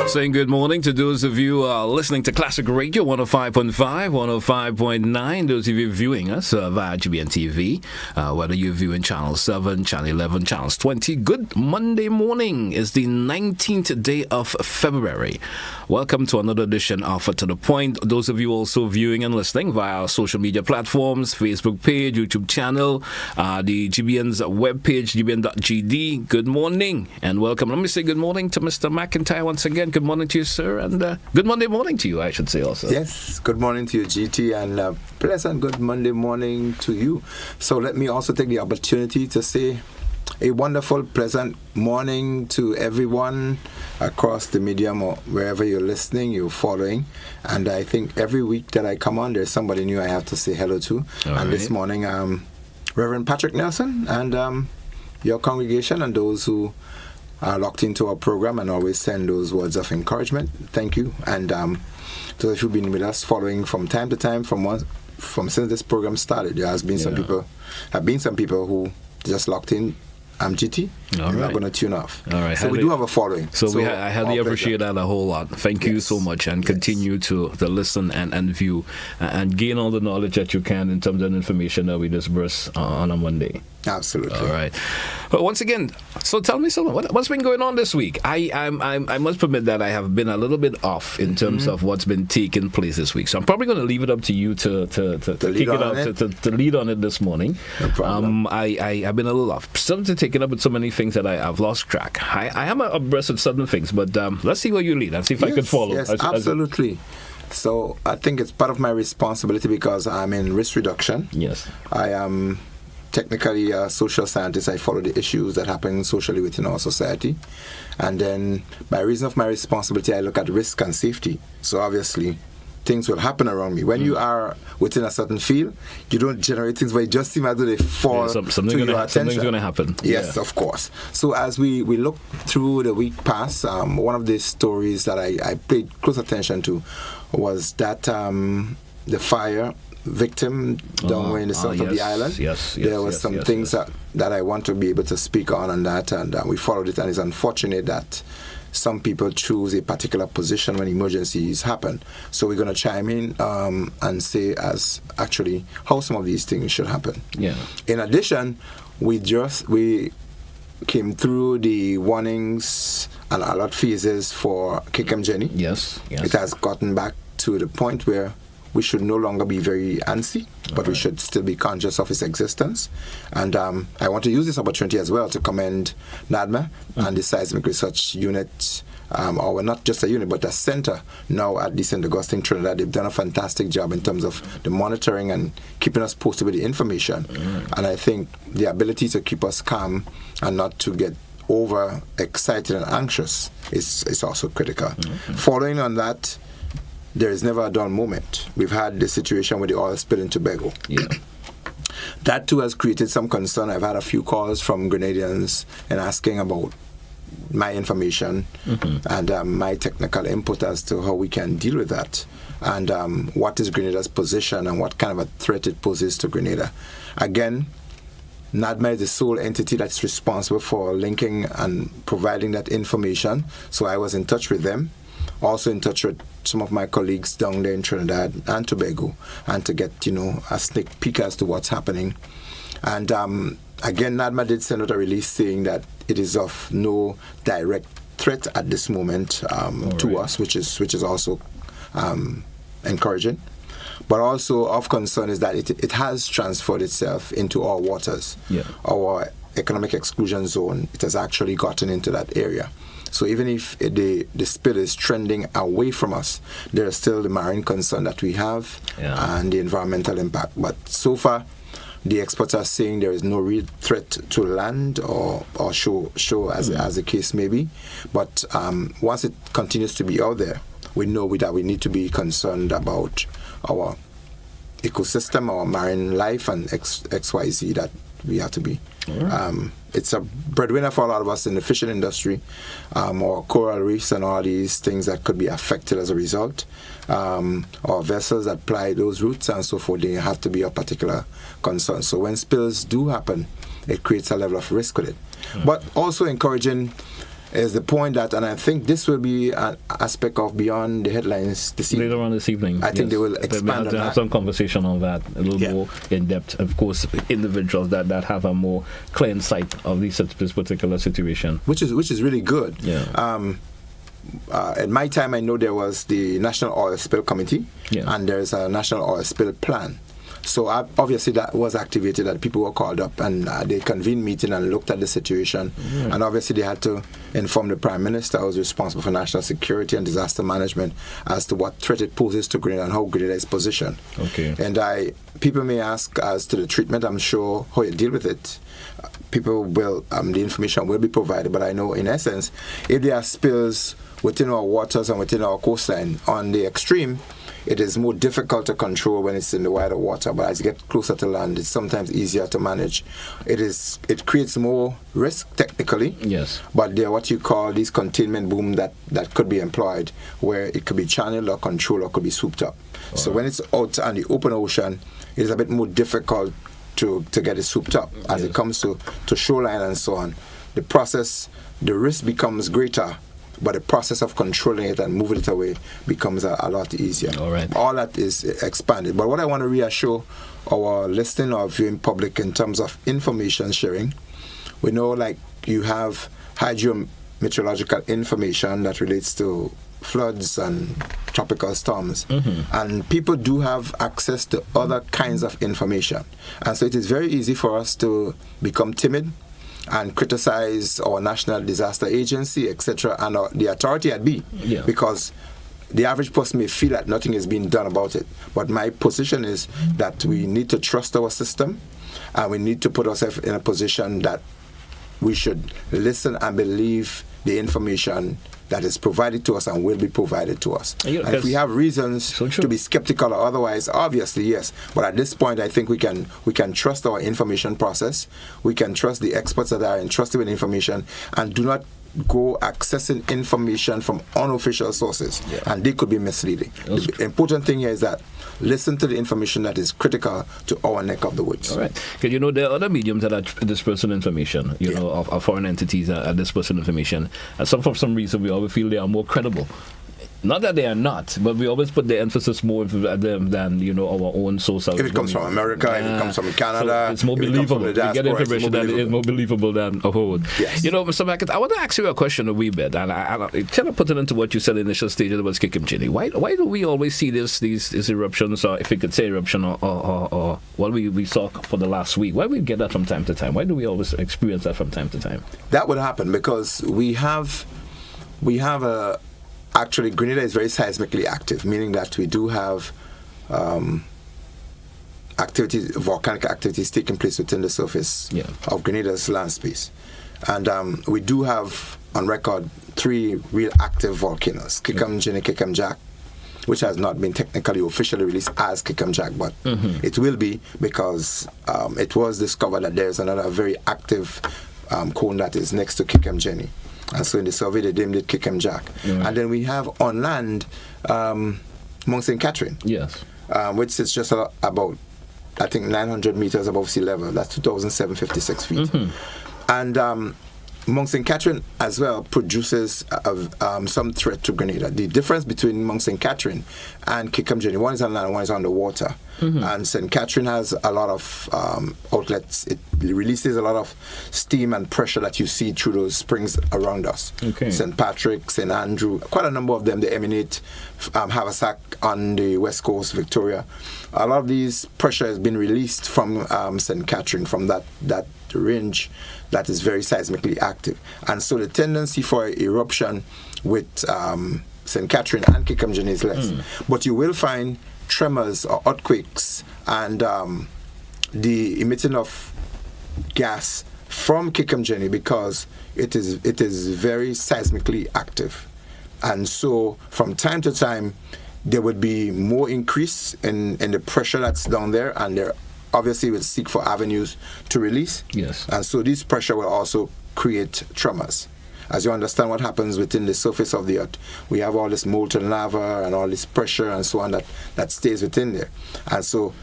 Saying good morning to those of you listening to Classic Radio 105.5, 105.9. Those of you viewing us via GBN TV, whether you're viewing Channel 7, Channel 11, Channels 20. Good Monday morning. It's the 19th day of February. Welcome to another edition of To The Point. Those of you also viewing and listening via our social media platforms, Facebook page, YouTube channel, the GBN's webpage, gbn.gd. Good morning and welcome. Let me say good morning to Mr. McIntyre once again. Good morning to you, sir, and good Monday morning to you, I should say also. Yes, good morning to you, GT, and pleasant good Monday morning to you. So let me also take the opportunity to say a wonderful, pleasant morning to everyone across the medium or wherever you're listening, you're following. And I think every week that I come on, there's somebody new I have to say hello to. This morning, Reverend Patrick Nelson and your congregation and those who are locked into our program and always send those words of encouragement. Thank you. And those who've been with us following from time to time, from since this program started, there has been some people who just locked in. I'm GT. I'm not going to tune off. All right. So we do have a following. So I highly appreciate that a whole lot. Thank you so much, and continue to listen and view and gain all the knowledge that you can in terms of information that we disperse on a Monday. Absolutely. All right. But once again, so tell me, Sylvan, what's been going on this week? I must admit that I have been a little bit off in terms of what's been taking place this week. So I'm probably going to leave it up to you to lead on it this morning. No problem. I've been a little off. Something taken up with so many things that I've lost track. I am abreast of certain things, but let's see where you lead and see if I can follow. Yes, absolutely. So I think it's part of my responsibility because I'm in risk reduction. Yes. I am technically a social scientist. I follow the issues that happen socially within our society. And then by reason of my responsibility, I look at risk and safety. So obviously, things will happen around me. When you are within a certain field, you don't generate things, but it just seems as though they fall to your attention. Something's going to happen. Yes, of course. So as we look through the week past, one of the stories that I paid close attention to was that the fire victim down in the south of the island. There was some things that I want to be able to speak on that, and we followed it, and it's unfortunate that some people choose a particular position when emergencies happen. So we're going to chime in and say as actually how some of these things should happen. Yeah. In addition, we came through the warnings and alert phases for Kikem Jenny. Yes. It has gotten back to the point where we should no longer be very antsy, but we should still be conscious of its existence. And I want to use this opportunity as well to commend NADMA and the Seismic Research Unit, or not just a unit, but a center now at the St. Augustine, Trinidad. They've done a fantastic job in terms of the monitoring and keeping us posted with the information. And I think the ability to keep us calm and not to get over excited and anxious is also critical. Following on that, there is never a dull moment. We've had the situation with the oil spill in Tobago. Yeah. That too has created some concern. I've had a few calls from Grenadians and asking about my information and my technical input as to how we can deal with that, and what is Grenada's position and what kind of a threat it poses to Grenada. Again, NADMA is the sole entity that's responsible for linking and providing that information. So I was in touch with them, also in touch with some of my colleagues down there in Trinidad and Tobago, and to get a sneak peek as to what's happening. And again, NADMA did send out a release saying that it is of no direct threat at this moment to us, which is also encouraging. But also of concern is that it has transferred itself into our waters. Yeah. Our economic exclusion zone, it has actually gotten into that area. So even if the spill is trending away from us, there is still the marine concern that we have and the environmental impact. But so far, the experts are saying there is no real threat to land or shore as the case may be. But once it continues to be out there, we know that we need to be concerned about our ecosystem, our marine life, and XYZ that we have to be. Right. It's a breadwinner for a lot of us in the fishing industry, or coral reefs and all these things that could be affected as a result. Or vessels that ply those routes and so forth, they have to be a particular concern. So when spills do happen, it creates a level of risk with it. But also encouraging is the point that, and I think this will be an aspect of Beyond the Headlines this evening. Later on this evening. I think they will expand on that. Have some conversation on that a little more in depth. Of course, individuals that have a more clear insight of this particular situation. Which is really good. Yeah. At my time, I know there was the National Oil Spill Committee, and there's a National Oil Spill Plan. So obviously that was activated, that people were called up and they convened meeting and looked at the situation. Right. And obviously they had to inform the Prime Minister, who was responsible for national security and disaster management, as to what threat it poses to Grenada and how Grenada is positioned. Okay. And people may ask as to the treatment. I'm sure how you deal with it. People will, the information will be provided, but I know in essence, if there are spills within our waters and within our coastline on the extreme, it is more difficult to control when it's in the wider water, but as you get closer to land, it's sometimes easier to manage. It creates more risk technically, yes, but there are what you call these containment boom that could be employed, where it could be channeled or controlled or could be swooped up. So when it's out on the open ocean, it is a bit more difficult to get it swooped up. As it comes to shoreline and so on, the risk becomes greater, but the process of controlling it and moving it away becomes a lot easier. All right. All that is expanded. But what I want to reassure our listening or viewing public in terms of information sharing, we know like you have hydrometeorological information that relates to floods and tropical storms, and people do have access to other kinds of information, and so it is very easy for us to become timid and criticize our National Disaster Agency, etc., and the authority at B, because the average person may feel that nothing is being done about it. But my position is that we need to trust our system, and we need to put ourselves in a position that we should listen and believe the information that is provided to us and will be provided to us. And if we have reasons to be skeptical or otherwise, obviously yes. But at this point, I think we can trust our information process. We can trust the experts that are entrusted with information, and do not go accessing information from unofficial sources, and they could be misleading. The important thing here is that listen to the information that is critical to our neck of the woods. All right. Because, there are other mediums that are dispersing information, of foreign entities that are dispersing information. And for some reason, we always feel they are more credible. Not that they are not, but we always put the emphasis more at them than, our own source. If it comes from America, if it comes from Canada, so it's more believable. We get information that is more believable than a whole. Yes. Mr. Mackett, I want to ask you a question a wee bit, and I kind of put it into what you said in the initial stages about Kikimjini. Why do we always see these eruptions, or if we could say eruption, or what we saw for the last week? Why do we get that from time to time? Why do we always experience that from time to time? That would happen because we have a... Actually, Grenada is very seismically active, meaning that we do have volcanic activities taking place within the surface of Grenada's land space. And we do have, on record, 3 real active volcanoes, Kikimjini, Kikimjack, which has not been technically officially released as Kikimjack, but it will be, because it was discovered that there's another very active cone that is next to Kikimjini. And so in the survey, they named it Kikimjack. And then we have on land Mount St. Catherine, which is just about, I think, 900 meters above sea level. That's 2,756 feet. And Mount St. Catherine as well produces some threat to Grenada. The difference between Mount St. Catherine and Kikimjini, one is on land, one is on the water. And St. Catherine has a lot of outlets. It releases a lot of steam and pressure that you see through those springs around us. St. Patrick, St. Andrew, quite a number of them, they emanate Haversack on the west coast, Victoria. A lot of these pressure has been released from St. Catherine, from that range that is very seismically active. And so the tendency for eruption with St. Catherine and Kikimjini is less. But you will find tremors or earthquakes and the emitting of gas from Kikimjini, because it is very seismically active. And so from time to time there would be more increase in the pressure that's down there, and there obviously will seek for avenues to release. And so this pressure will also create tremors. As you understand what happens within the surface of the earth, we have all this molten lava and all this pressure and so on that stays within there. And so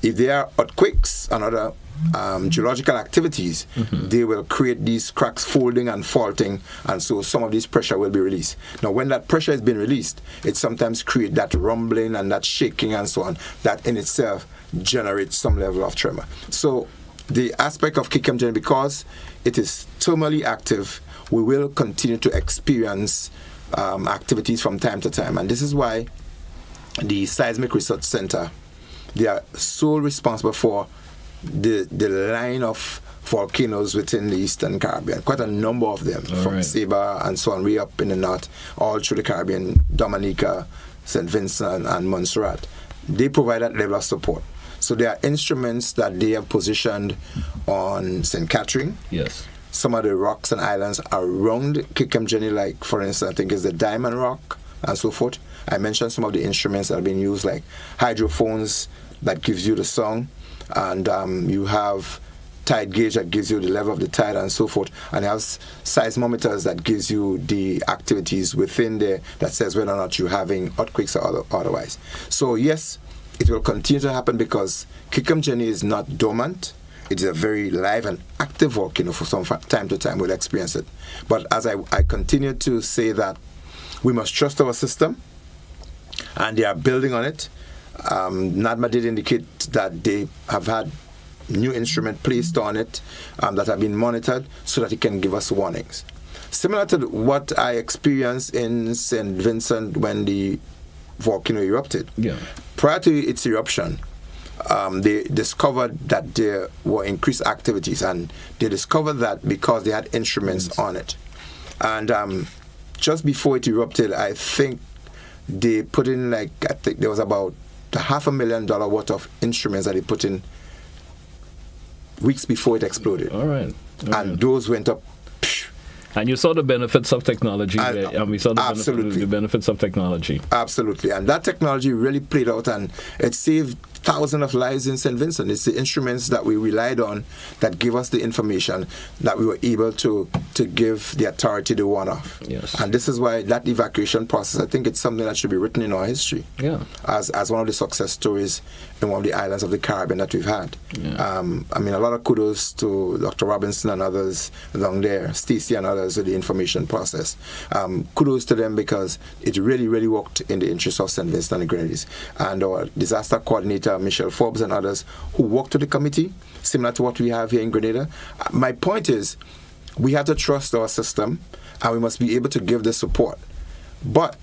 if there are earthquakes and other geological activities, they will create these cracks folding and faulting, and so some of this pressure will be released. Now, when that pressure has been released, it sometimes creates that rumbling and that shaking and so on, that in itself generates some level of tremor. So the aspect of Kikem Jenny, because it is thermally active, we will continue to experience activities from time to time, and this is why the Seismic Research Center, they are so responsible for the line of volcanoes within the Eastern Caribbean, quite a number of them, from Saba and so on, way up in the north, all through the Caribbean, Dominica, St. Vincent, and Montserrat. They provide that level of support. So there are instruments that they have positioned on St. Catherine. Yes. Some of the rocks and islands around Kikem Jenny, like, for instance, I think is the Diamond Rock and so forth. I mentioned some of the instruments that have been used, like hydrophones that gives you the song, and you have tide gauge that gives you the level of the tide and so forth, and you have seismometers that gives you the activities within there that says whether or not you're having earthquakes or otherwise. So yes, it will continue to happen because Kikem Jenny is not dormant. It is a very live and active volcano. For some time to time we'll experience it. But as I continue to say that we must trust our system, and they are building on it. NADMA did indicate that they have had new instrument placed on it that have been monitored so that it can give us warnings. Similar to what I experienced in St. Vincent when the volcano erupted. Yeah. Prior to its eruption, they discovered that there were increased activities, and they discovered that because they had instruments on it. And just before it erupted, I think they put in, I think there was about $500,000 worth of instruments that they put in weeks before it exploded. All right. And those went up. And you saw the benefits of technology, and we saw the benefits of technology. Absolutely. And that technology really played out, and it saved thousands of lives in St. Vincent. It's the instruments that we relied on that gave us the information that we were able to give the authority the one-off. Yes. And this is why that evacuation process, I think it's something that should be written in our history. Yeah. As one of the success stories in one of the islands of the Caribbean that we've had. Yeah. I mean, a lot of kudos to Dr. Robinson and others along there, Stacey and others with the information process. Kudos to them because it really, really worked in the interest of St. Vincent and the Grenadines. And our disaster coordinator, Michelle Forbes, and others who worked with the committee, similar to what we have here in Grenada. My point is, we have to trust our system, and we must be able to give the support. But,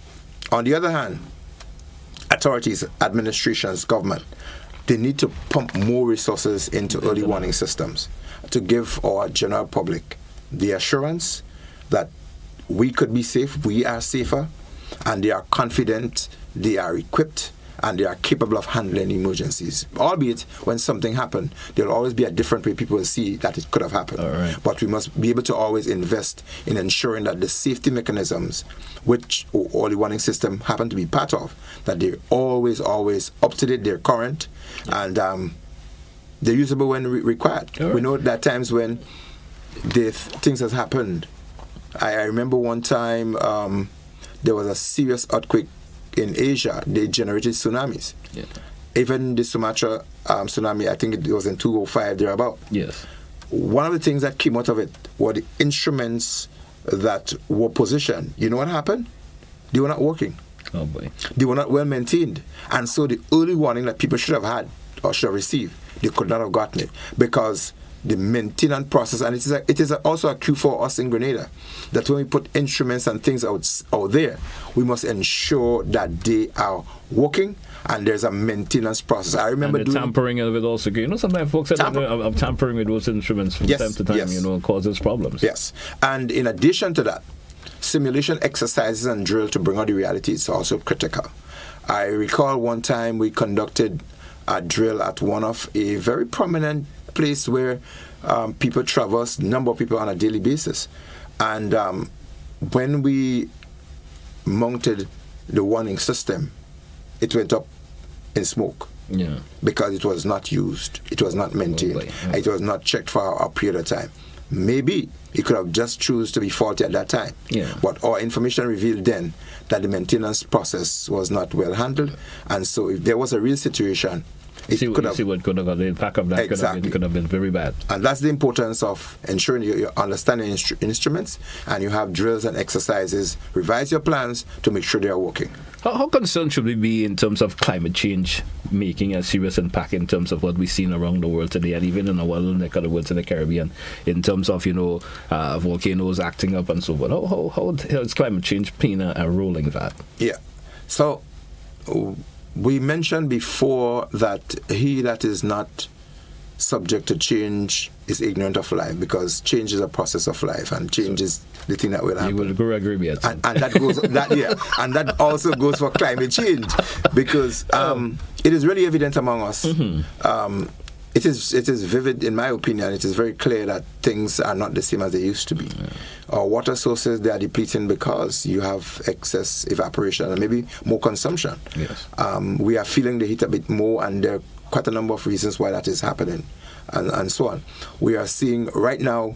on the other hand, authorities, administrations, government, they need to pump more resources into early warning systems to give our general public the assurance that we could be safe, we are safer, and they are confident, they are equipped, and they are capable of handling emergencies. Albeit, when something happened, there will always be a different way people will see that it could have happened. Right. But we must be able to always invest in ensuring that the safety mechanisms, which early warning system happen to be part of, that they're always up to date, they're current, and they're usable when required. Right. We know that at times when things has happened. I remember one time there was a serious earthquake in Asia. They generated tsunamis. Yeah. Even the Sumatra tsunami, I think it was in 2005, thereabout. Yes. One of the things that came out of it were the instruments that were positioned. You know what happened? They were not working. Oh boy. They were not well maintained. And so the early warning that people should have had or should have received, they could not have gotten it because the maintenance process, and it is also a cue for us in Grenada, that when we put instruments and things out there, we must ensure that they are working and there's a maintenance process. I remember doing tampering of it also. You know, sometimes folks say I'm tampering with those instruments from time to time. You know, causes problems. Yes, and in addition to that, simulation exercises and drill to bring out the reality is also critical. I recall one time we conducted a drill at one of a very prominent place where people traverse, number of people on a daily basis. And when we mounted the warning system, it went up in smoke. Yeah. Because it was not used, it was not maintained, it was not checked for a period of time. Maybe it could have just chosen to be faulty at that time. Yeah. But our information revealed then that the maintenance process was not well handled. And so if there was a real situation, See what could have got. The impact of that could have been very bad. And that's the importance of ensuring you're understanding instruments, and you have drills and exercises. Revise your plans to make sure they are working. How concerned should we be in terms of climate change making a serious impact in terms of what we've seen around the world today, and even in our little neck of the woods in the Caribbean, in terms of volcanoes acting up and so forth? How is climate change playing a role in that? Yeah. So we mentioned before that he that is not subject to change is ignorant of life, because change is a process of life, and change is the thing that will happen. You will agree with it. And that goes and that also goes for climate change, because it is really evident among us. Mm-hmm. It is vivid, in my opinion. It is very clear that things are not the same as they used to be. Yeah. Our water sources, they are depleting because you have excess evaporation and maybe more consumption. Yes. We are feeling the heat a bit more, and there are quite a number of reasons why that is happening, and so on. We are seeing right now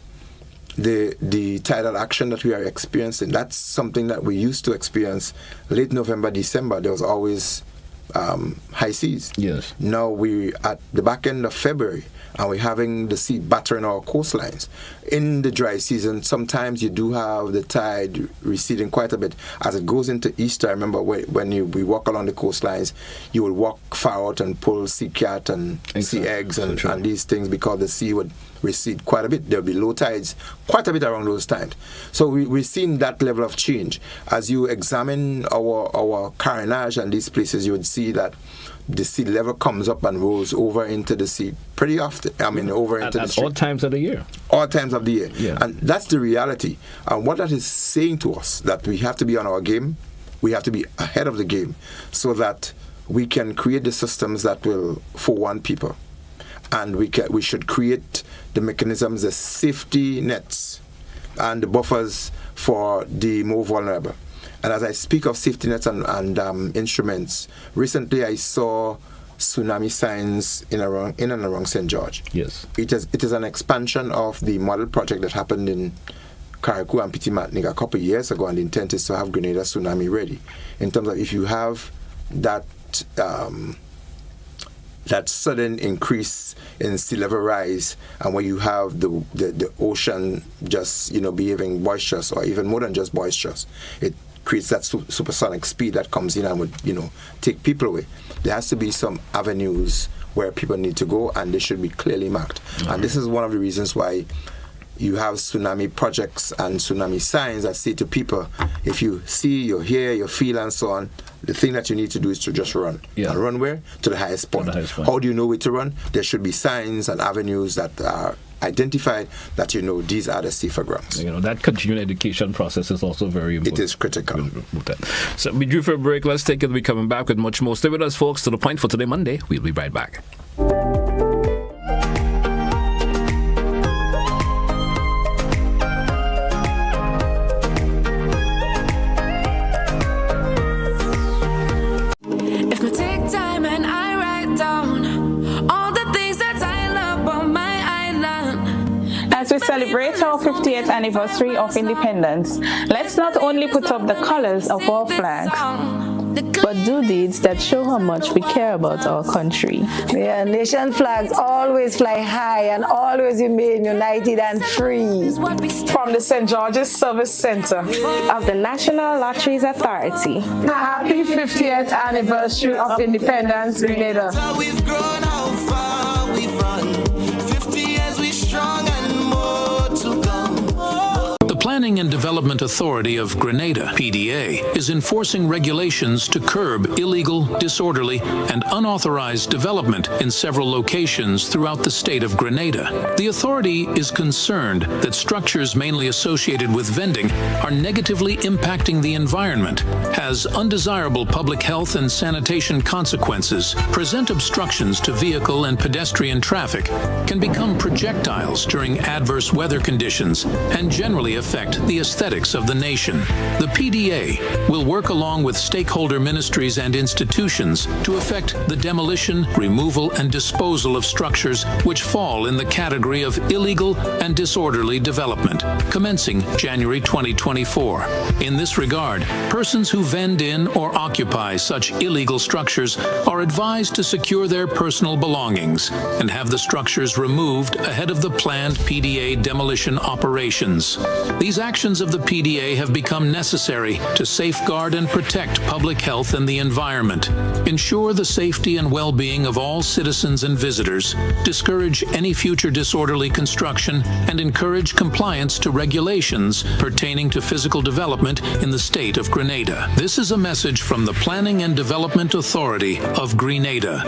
the tidal action that we are experiencing. That's something that we used to experience late November, December. There was always high seas. Yes. Now we're at the back end of February, and we're having the sea battering our coastlines. In the dry season, sometimes you do have the tide receding quite a bit. As it goes into Easter, I remember when we walk along the coastlines, you will walk far out and pull sea cat and sea eggs and these things, because the sea would recede quite a bit. There'll be low tides quite a bit around those times. So we've seen that level of change. As you examine our carénage and these places, you would see that the sea level comes up and rolls over into the sea pretty often. Over into the street. All times of the year. All times of the year. Yeah. And that's the reality. And what that is saying to us, that we have to be on our game, we have to be ahead of the game, so that we can create the systems that will forewarn people. And we should create the mechanisms, the safety nets and the buffers for the more vulnerable. And as I speak of safety nets and instruments, recently I saw tsunami signs in and around St. George. Yes. It is an expansion of the model project that happened in Carriacou and Petit Martinique a couple of years ago, and the intent is to have Grenada tsunami ready. In terms of if you have that sudden increase in sea level rise, and when you have the ocean just behaving boisterous, or even more than just boisterous, it creates that supersonic speed that comes in and would take people away. There has to be some avenues where people need to go, and they should be clearly marked. Mm-hmm. And this is one of the reasons why you have tsunami projects and tsunami signs that say to people, if you see, you hear, you feel, and so on, the thing that you need to do is to just run. Yeah. And run where? To the highest point. How do you know where to run? There should be signs and avenues that are identified that these are the safer grounds. That continuing education process is also very important. It is critical. So we drew for a break. Let's take it. We're coming back with much more. Stay with us, folks. To the point for today, Monday. We'll be right back. As we celebrate our 50th anniversary of independence, let's not only put up the colors of our flag, but do deeds that show how much we care about our country. Yeah, nation flags always fly high and always remain united and free. From the St. George's Service Center of the National Lotteries Authority. Happy 50th anniversary of independence, Grenada. We've grown, how far we've run. 50 years we strong and more to come. The Planning and Development Authority of Grenada, PDA, is enforcing regulations to curb illegal, disorderly, and unauthorized development in several locations throughout the state of Grenada. The authority is concerned that structures mainly associated with vending are negatively impacting the environment, has undesirable public health and sanitation consequences, present obstructions to vehicle and pedestrian traffic, can become projectiles during adverse weather conditions, and generally affect impact the aesthetics of the nation. The PDA will work along with stakeholder ministries and institutions to effect the demolition, removal, and disposal of structures which fall in the category of illegal and disorderly development, commencing January 2024. In this regard, persons who vend in or occupy such illegal structures are advised to secure their personal belongings and have the structures removed ahead of the planned PDA demolition operations. These actions of the PDA have become necessary to safeguard and protect public health and the environment, ensure the safety and well-being of all citizens and visitors, discourage any future disorderly construction, and encourage compliance to regulations pertaining to physical development in the state of Grenada. This is a message from the Planning and Development Authority of Grenada.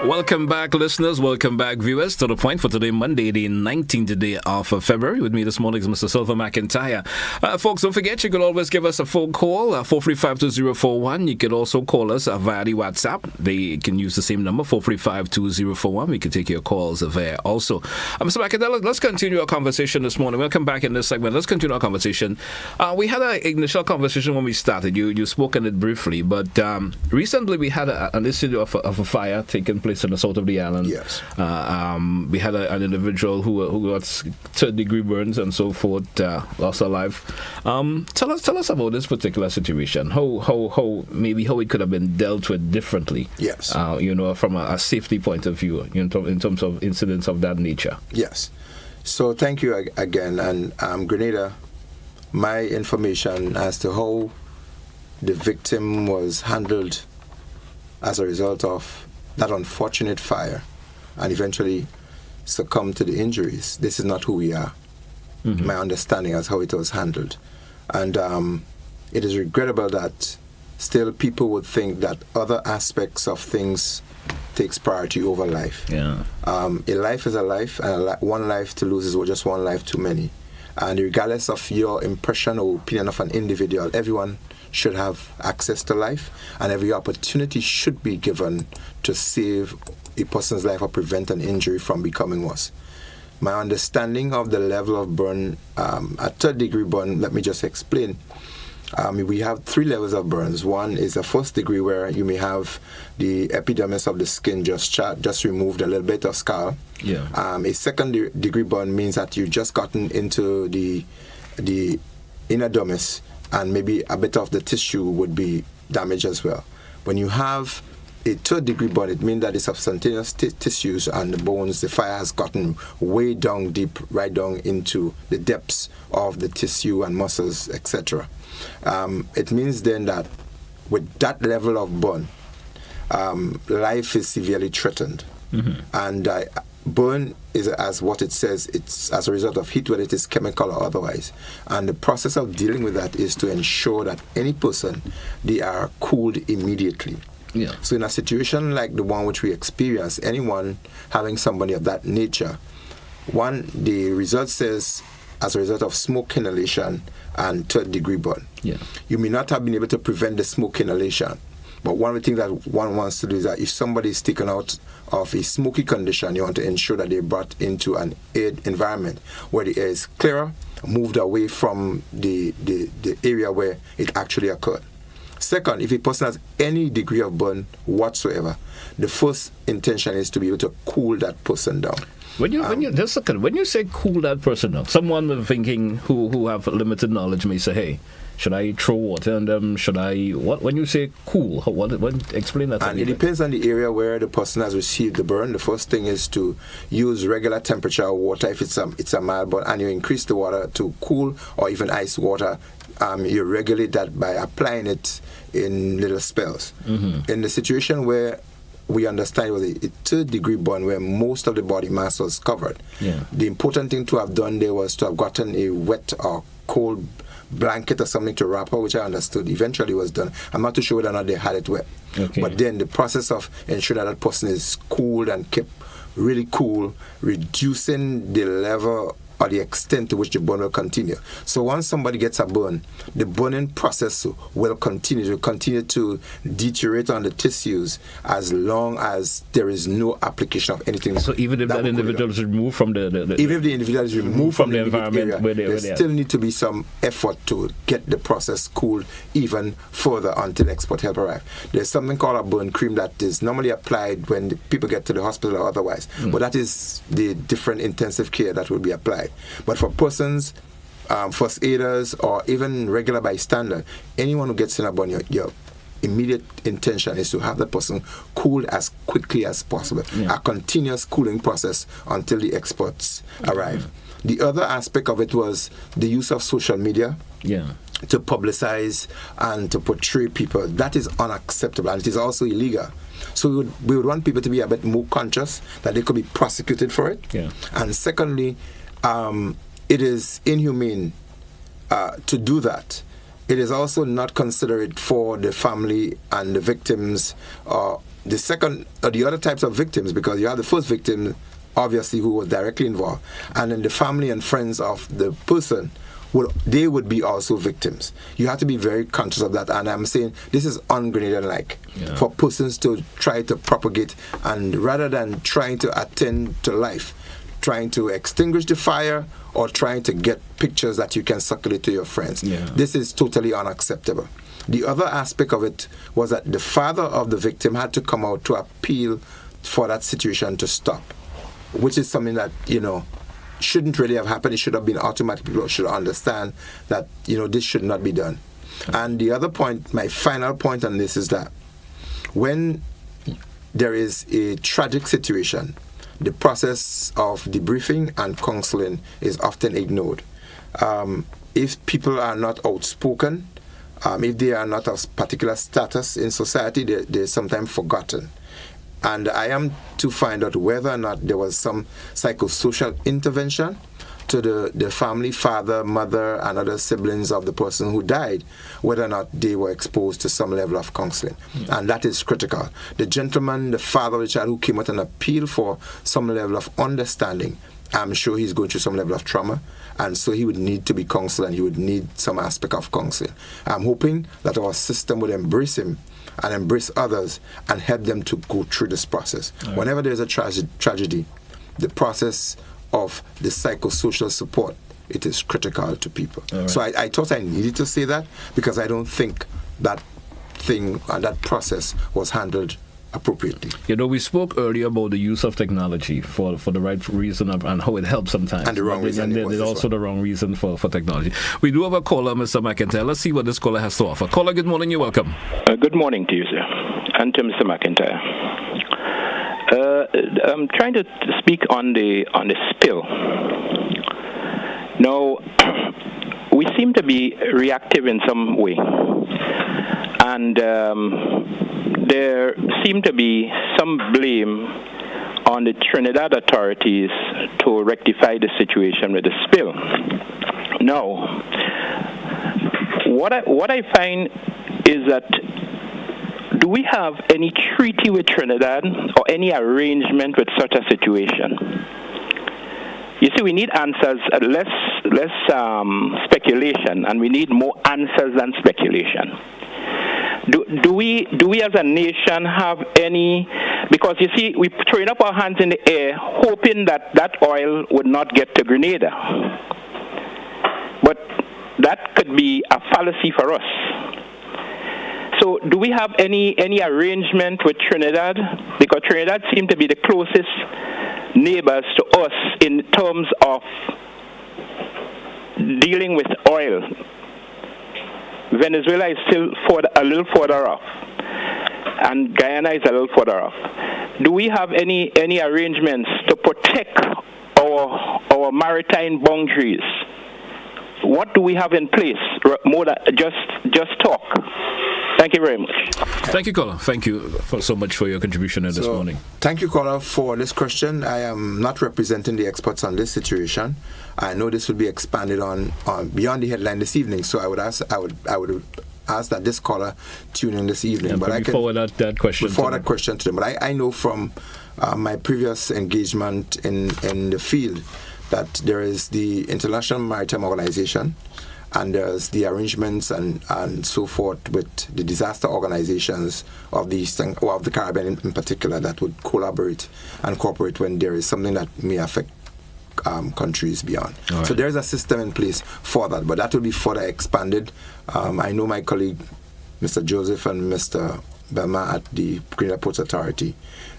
Welcome back, listeners. Welcome back, viewers, to The Point for today, Monday, the 19th day of February. With me this morning is Mr. Sylvan Intyre. Folks, don't forget, you can always give us a phone call, 435-2041. You can also call us via the WhatsApp. They can use the same number, 435-2041. We can take your calls there also. Mr. McIntyre, let's continue our conversation this morning. Welcome back in this segment. Let's continue our conversation. We had an initial conversation when we started. You spoke on it briefly, but recently we had an issue of a fire taking place in the south of the island. Yes. We had an individual who got third-degree burns and so forth, lost her life. Tell us about this particular situation. How it could have been dealt with differently. Yes. From a safety point of view, in terms of incidents of that nature. Yes. So thank you again. And Grenada, my information as to how the victim was handled as a result of that unfortunate fire and eventually succumbed to the injuries. This is not who we are. Mm-hmm. My understanding as how it was handled. And it is regrettable that still people would think that other aspects of things takes priority over life. Yeah. A life is a life, and one life to lose is just one life too many. And regardless of your impression or opinion of an individual, everyone should have access to life, and every opportunity should be given to save a person's life or prevent an injury from becoming worse. My understanding of the level of burn, a third-degree burn, let me just explain. We have 3 levels of burns. One is a first degree where you may have the epidermis of the skin just removed, a little bit of scar. Yeah. A second degree burn means that you've just gotten into the inner dermis, and maybe a bit of the tissue would be damaged as well. When you have a third degree burn, it means that the subcutaneous tissues and the bones, the fire has gotten way down deep, right down into the depths of the tissue and muscles, etc. It means then that with that level of burn, life is severely threatened. Mm-hmm. And burn is, as what it says, it's as a result of heat, whether it is chemical or otherwise. And the process of dealing with that is to ensure that any person, they are cooled immediately. Yeah. So in a situation like the one which we experience, anyone having somebody of that nature, the result says as a result of smoke inhalation and third-degree burn. Yeah. You may not have been able to prevent the smoke inhalation, but one of the things that one wants to do is that if somebody is taken out of a smoky condition, you want to ensure that they're brought into an air environment where the air is clearer, moved away from the area where it actually occurred. Second, if a person has any degree of burn whatsoever, the first intention is to be able to cool that person down. When you say cool that person down, someone thinking who have limited knowledge may say, hey, should I throw water on them? Should I what? When you say cool, what explain that? And it depends on the area where the person has received the burn. The first thing is to use regular temperature water if it's a mild burn, and you increase the water to cool or even ice water. You regulate that by applying it in little spells. Mm-hmm. In the situation where we understand it was a third-degree burn where most of the body mass was covered, the important thing to have done there was to have gotten a wet or cold blanket or something to wrap her, which I understood eventually was done. I'm not too sure whether or not they had it wet. Okay. But then the process of ensuring that person is cooled and kept really cool, reducing the level or the extent to which the burn will continue. So once somebody gets a burn, the burning process will continue to deteriorate on the tissues as long as there is no application of anything. So even if that individual is removed from the even if the individual is removed from the environment area, there still need to be some effort to get the process cooled even further until expert help arrive. There's something called a burn cream that is normally applied when the people get to the hospital or otherwise, but that is the different intensive care that will be applied. But for persons, first aiders, or even regular bystander, anyone who gets in a burn, your immediate intention is to have the person cooled as quickly as possible. A continuous cooling process until the experts arrive. The other aspect of it was the use of social media to publicize and to portray people. That is unacceptable, and it is also illegal. So we would want people to be a bit more conscious that they could be prosecuted for it. And secondly, it is inhumane to do that. It is also not considerate for the family and the victims, the other types of victims, because you have the first victim, obviously, who was directly involved, and then the family and friends of the person, they would be also victims. You have to be very conscious of that, and I'm saying this is un-Grenadian-like for persons to try to propagate, and rather than trying to attend to life, trying to extinguish the fire or trying to get pictures that you can circulate to your friends. This is totally unacceptable. The other aspect of it was that the father of the victim had to come out to appeal for that situation to stop, which is something that, shouldn't really have happened. It should have been automatic. People should understand that, this should not be done. And the other point, my final point on this is that when there is a tragic situation, the process of debriefing and counseling is often ignored. If people are not outspoken, if they are not of particular status in society, they're sometimes forgotten. And I am to find out whether or not there was some psychosocial intervention to the family, father, mother, and other siblings of the person who died, whether or not they were exposed to some level of counseling. And that is critical. The gentleman, the father of the child who came out and appealed for some level of understanding, I'm sure he's going through some level of trauma, and so he would need to be counseled, and he would need some aspect of counseling. I'm hoping that our system would embrace him and embrace others and help them to go through this process. Whenever there's a tragedy, the process of the psychosocial support, it is critical to people. So I thought I needed to say that because I don't think that thing and that process was handled appropriately. We spoke earlier about the use of technology for the right reason and how it helps sometimes. And the wrong reason. And there's also the wrong reason for technology. We do have a caller, Mr. McIntyre. Let's see what this caller has to offer. Caller, good morning. You're welcome. Good morning to you, sir. And to Mr. McIntyre. I'm trying to speak on the spill. Now, we seem to be reactive in some way. And there seemed to be some blame on the Trinidad authorities to rectify the situation with the spill. Now, what I find is that do we have any treaty with Trinidad or any arrangement with such a situation? You see, we need answers, less speculation, and we need more answers than speculation. Do we as a nation have any? Because you see, we're throwing up our hands in the air, hoping that oil would not get to Grenada. But that could be a fallacy for us. So, do we have any arrangement with Trinidad? Because Trinidad seems to be the closest neighbors to us in terms of dealing with oil. Venezuela is still a little further off, and Guyana is a little further off. Do we have any arrangements to protect our maritime boundaries? What do we have in place? More than just talk. Thank you very much. Thank you, caller. Thank you so much for your contribution this morning. Thank you, caller, for this question. I am not representing the experts on this situation. I know this will be expanded on beyond the headline this evening. So I would ask that this caller tune in this evening. But I can forward that question. That question to them. But I know from my previous engagement in the field that there is the International Maritime Organization, and there's the arrangements and so forth with the disaster organizations of the Eastern or of the Caribbean in particular that would collaborate and cooperate when there is something that may affect countries beyond. Right. So there's a system in place for that, but that will be further expanded. I know my colleague, Mr. Joseph and Mr. Belma at the Grenada Ports Authority,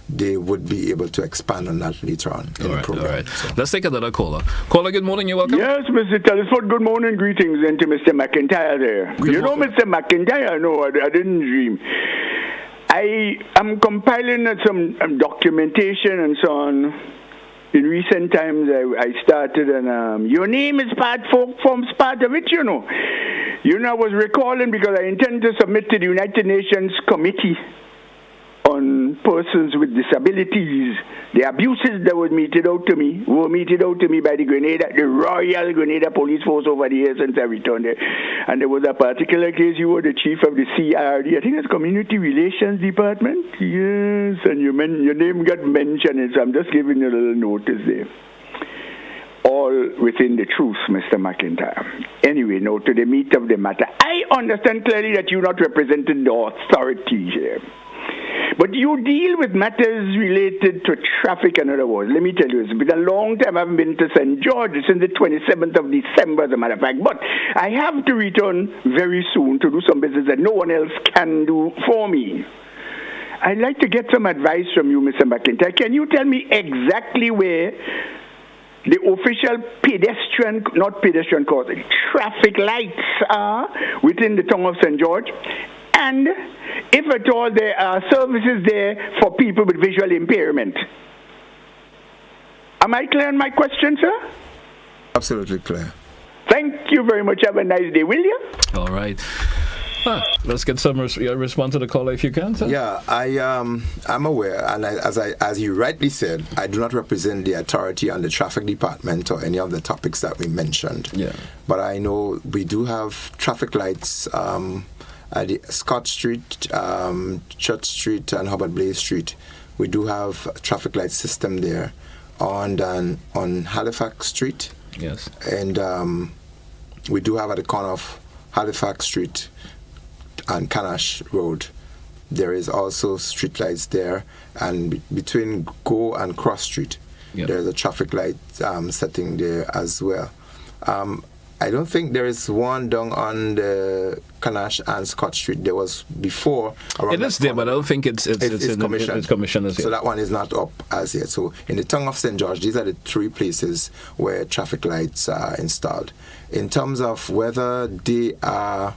they would be able to expand on that later on in the program. All right. So. Let's take another caller. Caller, good morning. You're welcome. Yes, Mr. Telesford, good morning. Greetings and to Mr. McIntyre there. Good morning. Mr. McIntyre, no, I didn't dream. I am compiling some documentation and so on. In recent times, I started, and your name is forms part of it, I was recalling because I intend to submit to the United Nations Committee on Persons with Disabilities the abuses that were meted out to me by the Royal Grenada Police Force over the years since I returned there. And there was a particular case, you were the chief of the CRD, I think it's Community Relations Department. Yes, and your name got mentioned, so I'm just giving you a little notice there. All within the truth, Mr. McIntyre. Anyway, now to the meat of the matter. I understand clearly that you're not representing the authorities here. But you deal with matters related to traffic and other words. Let me tell you, it's been a long time I haven't been to St. George. It's in the 27th of December, as a matter of fact. But I have to return very soon to do some business that no one else can do for me. I'd like to get some advice from you, Mr. McIntyre. Can you tell me exactly where the official traffic lights are within the town of St. George? And if at all there are services there for people with visual impairment. Am I clear on my question, sir? Absolutely clear. Thank you very much. Have a nice day, will you? All right. Let's get some response to the caller if you can, sir. Yeah, I'm aware, and as you rightly said, I do not represent the authority on the traffic department or any of the topics that we mentioned. Yeah. But I know we do have traffic lights at the Scott Street, Church Street, and Hobart Blaze Street. We do have a traffic light system there on Halifax Street. Yes. And we do have at the corner of Halifax Street and Canash Road. There is also street lights there, and between Go and Cross Street, there's a traffic light setting there as well. I don't think there is one down on the Canash and Scott Street. There was before. It is there, but I don't think it's commissioned. It's commissioned as yet. So that one is not up as yet. So in the town of St. George, these are the three places where traffic lights are installed. In terms of whether they are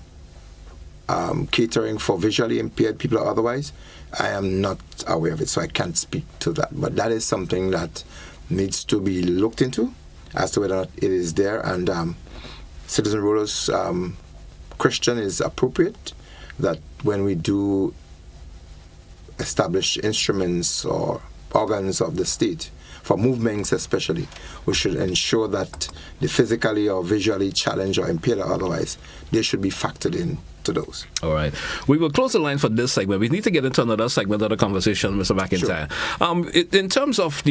catering for visually impaired people or otherwise, I am not aware of it, so I can't speak to that. But that is something that needs to be looked into as to whether or not it is there. And Citizen Roller's question is appropriate, that when we do establish instruments or organs of the state, for movements especially, we should ensure that the physically or visually challenged or impaired or otherwise, they should be factored in to those. All right. We will close the line for this segment. We need to get into another segment of the conversation, Mr. McIntyre. Sure. In terms of,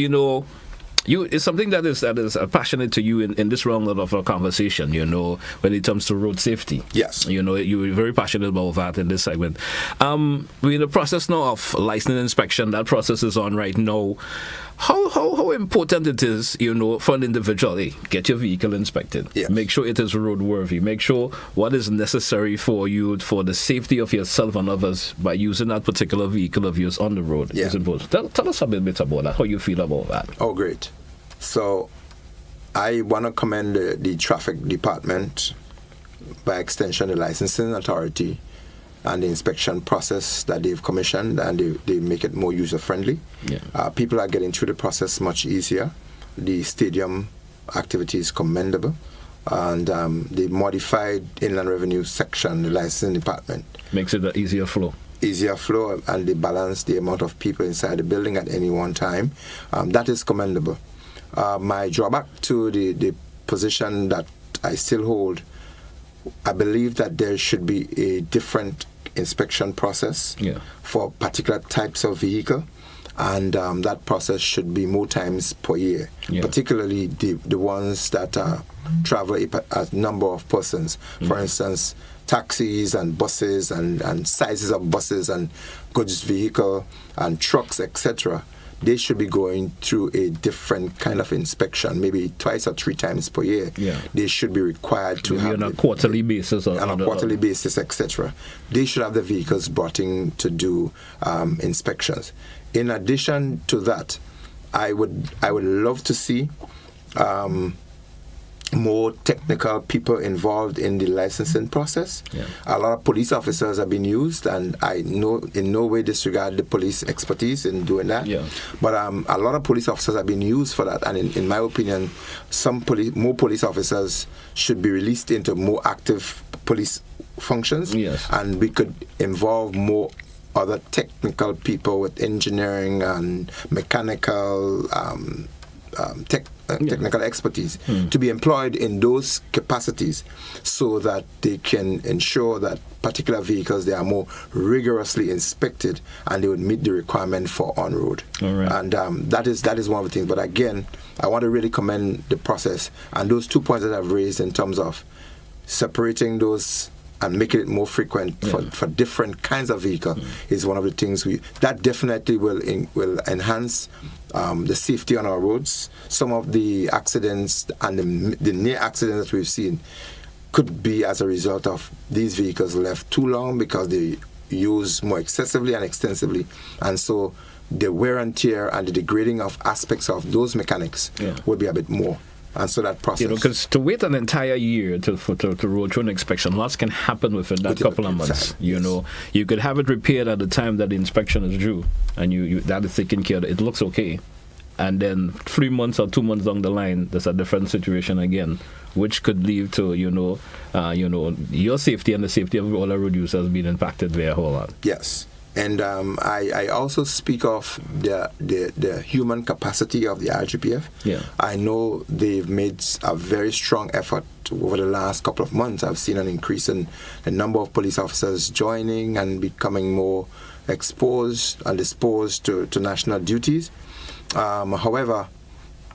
it's something that is passionate to you in this realm of our conversation, when it comes to road safety. Yes. You're very passionate about that in this segment. We're in the process now of license inspection. That process is on right now. How important it is, for an individual, get your vehicle inspected. Yes. Make sure it is roadworthy. Make sure what is necessary for you, for the safety of yourself and others by using that particular vehicle of yours on the road is important. Tell us a bit about that, how you feel about that. Oh, great. So I want to commend the traffic department, by extension the licensing authority, and the inspection process that they've commissioned, and they make it more user-friendly. Yeah. People are getting through the process much easier. The stadium activity is commendable. And the modified Inland Revenue section, the licensing department, makes it an easier flow. And they balance the amount of people inside the building at any one time. That is commendable. My drawback to the position that I still hold, I believe that there should be a different inspection process for particular types of vehicle. and that process should be more times per year, particularly the ones that travel a number of persons. For instance, taxis and buses and sizes of buses and goods vehicle and trucks, etc. They should be going through a different kind of inspection, maybe twice or 3 times per year. They should be required to have on a quarterly basis, etc. They should have the vehicles brought in to do inspections. In addition to that, I would love to see more technical people involved in the licensing process. A lot of police officers have been used, and I know in no way disregard the police expertise in doing that. But a lot of police officers have been used for that, and in my opinion, more police officers should be released into more active police functions, and we could involve more other technical people with engineering and mechanical technical expertise to be employed in those capacities, so that they can ensure that particular vehicles, they are more rigorously inspected and they would meet the requirement for on-road. And that is one of the things. But again, I want to really commend the process, and those 2 points that I've raised in terms of separating those and making it more frequent for different kinds of vehicle is one of the things that definitely will enhance the safety on our roads. Some of the accidents and the near accidents that we've seen could be as a result of these vehicles left too long because they use more excessively and extensively, and so the wear and tear and the degrading of aspects of those mechanics will be a bit more. And so that process, because to wait an entire year to road through an inspection, lots can happen within that couple of months. You could have it repaired at the time that the inspection is due, and you that is taken care of. It looks okay, and then 3 months or 2 months down the line, there's a different situation again, which could lead to your safety and the safety of all our road users being impacted by a whole lot. Yes. And I also speak of the human capacity of the RGPF. I know they've made a very strong effort over the last couple of months. I've seen an increase in the number of police officers joining and becoming more exposed and disposed to national duties. However,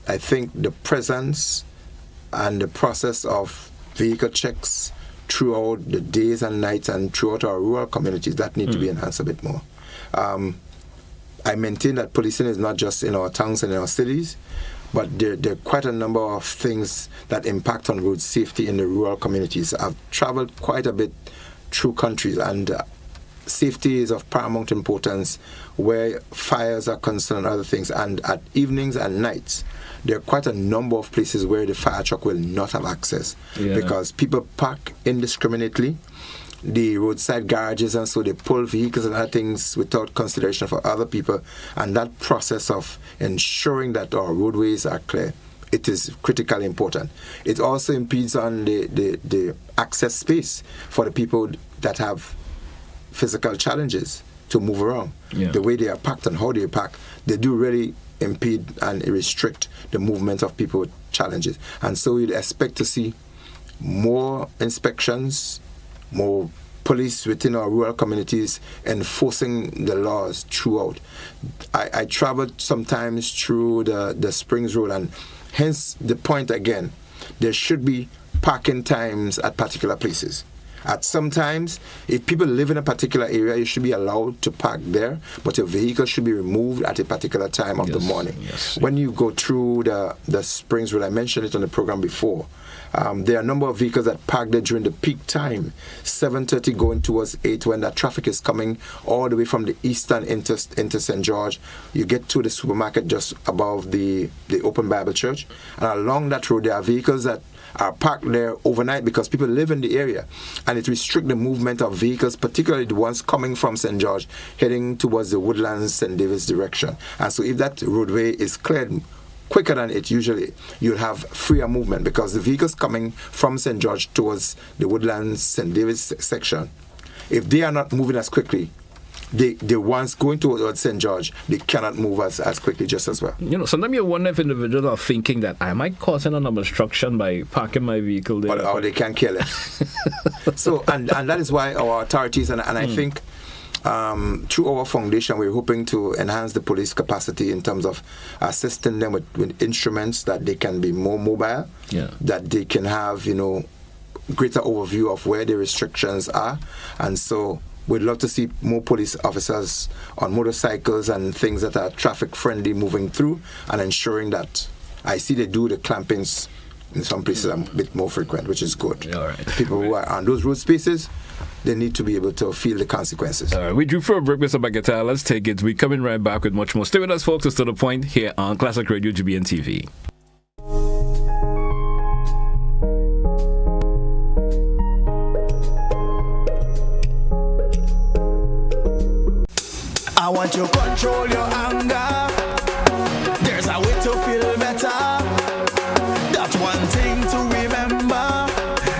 I think the presence and the process of vehicle checks throughout the days and nights and throughout our rural communities, that need to be enhanced a bit more. I maintain that policing is not just in our towns and in our cities, but there are quite a number of things that impact on road safety in the rural communities. I've traveled quite a bit through countries, and safety is of paramount importance where fires are concerned and other things. And at evenings and nights, there are quite a number of places where the fire truck will not have access because people park indiscriminately, the roadside garages, and so they pull vehicles and other things without consideration for other people. And that process of ensuring that our roadways are clear, it is critically important. It also impedes on the access space for the people that have physical challenges to move around. The way they are packed and how they are packed, they do really impede and restrict the movement of people with challenges. And so we'd expect to see more inspections, more police within our rural communities enforcing the laws throughout. I traveled sometimes through the Springs Road, and hence the point again, there should be parking times at particular places. At some times, if people live in a particular area, you should be allowed to park there, but your vehicle should be removed at a particular time of the morning. When you go through the Springs Road, I mentioned it on the program before, there are a number of vehicles that park there during the peak time, 7:30 going towards 8, when that traffic is coming all the way from the eastern into St. George. You get to the supermarket just above the Open Bible Church, and along that road there are vehicles that are parked there overnight because people live in the area, and it restricts the movement of vehicles, particularly the ones coming from St. George heading towards the Woodlands, St. David's direction. And so if that roadway is cleared quicker than it usually, you'll have freer movement, because the vehicles coming from St. George towards the Woodlands, St. David's section, if they are not moving as quickly, the ones going towards St. George, they cannot move as quickly just as well. Sometimes you wonder if individuals are thinking that I might cause an obstruction by parking my vehicle there. But they can't kill it. So, and that is why our authorities, and I think through our foundation, we're hoping to enhance the police capacity in terms of assisting them with instruments that they can be more mobile, that they can have, greater overview of where the restrictions are. And so we'd love to see more police officers on motorcycles and things that are traffic friendly moving through and ensuring that I see they do the clampings in some places a bit more frequent, which is good. All right. People who are on those road spaces, they need to be able to feel the consequences. All right, we drew for a break, Mr. McIntyre. Let's take it. We're coming right back with much more. Stay with us, folks. It's To The Point here on Classic Radio GBN TV. I want to control your anger. There's a way to feel better. That's one thing to remember.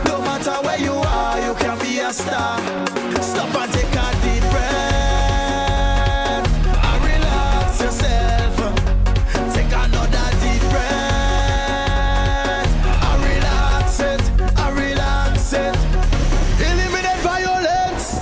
No matter where you are, you can be a star. Stop and take a deep breath and relax yourself. Take another deep breath and relax it, and relax it. Eliminate violence.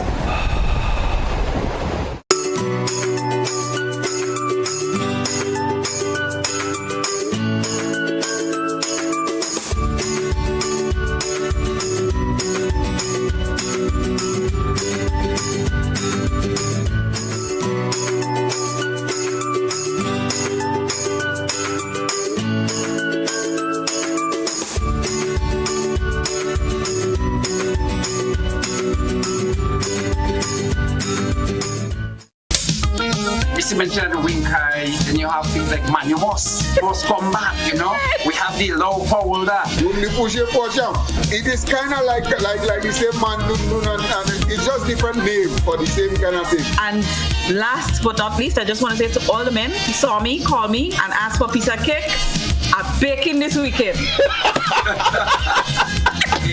Mr. mentioned the wing high, then you have things like man, you must come back, We have the low power there. When you push your portion, it is kind of like the same man, and it's just different name for the same kind of thing. And last but not least, I just want to say to all the men who saw me, call me, and ask for a piece of cake. I'm baking this weekend.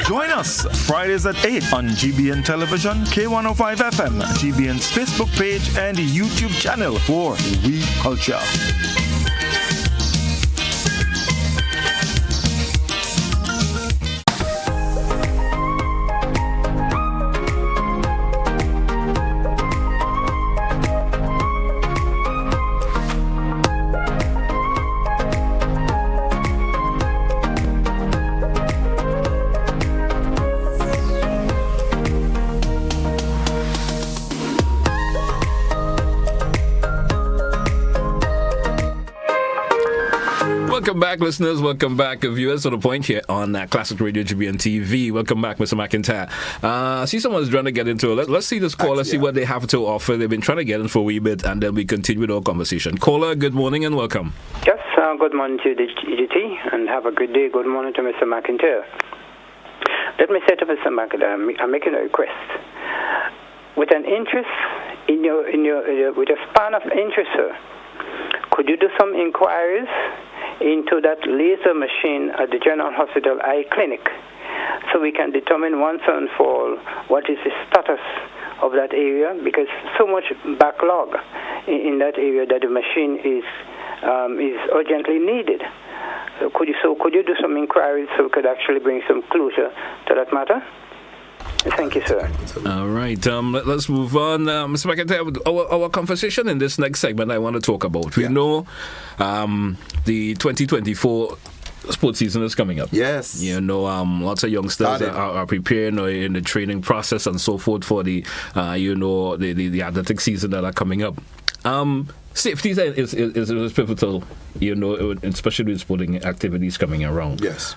Join us Fridays at 8 on GBN Television, K105 FM, GBN's Facebook page, and YouTube channel for We Culture. Welcome back, listeners. Welcome back, viewers. To The Point here on Classic Radio GBN TV. Welcome back, Mr. McIntyre. I see someone's trying to get into it. Let's see this call. Let's see what they have to offer. They've been trying to get in for a wee bit, and then we continue with our conversation. Caller, good morning and welcome. Yes, good morning to the GT, and have a good day. Good morning to Mr. McIntyre. Let me say to Mr. McIntyre, I'm making a request. With an interest with a span of interest, sir, could you do some inquiries into that laser machine at the General Hospital Eye Clinic, so we can determine once and for all what is the status of that area, because so much backlog in that area that the machine is urgently needed. So could you do some inquiries so we could actually bring some closure to that matter? Thank you, sir. All right, let's move on. Mr. McIntyre, our conversation in this next segment I want to talk about. We know the 2024 sports season is coming up. Yes. Lots of youngsters are preparing in the training process and so forth for the athletic season that are coming up. Safety is pivotal, especially with sporting activities coming around. Yes.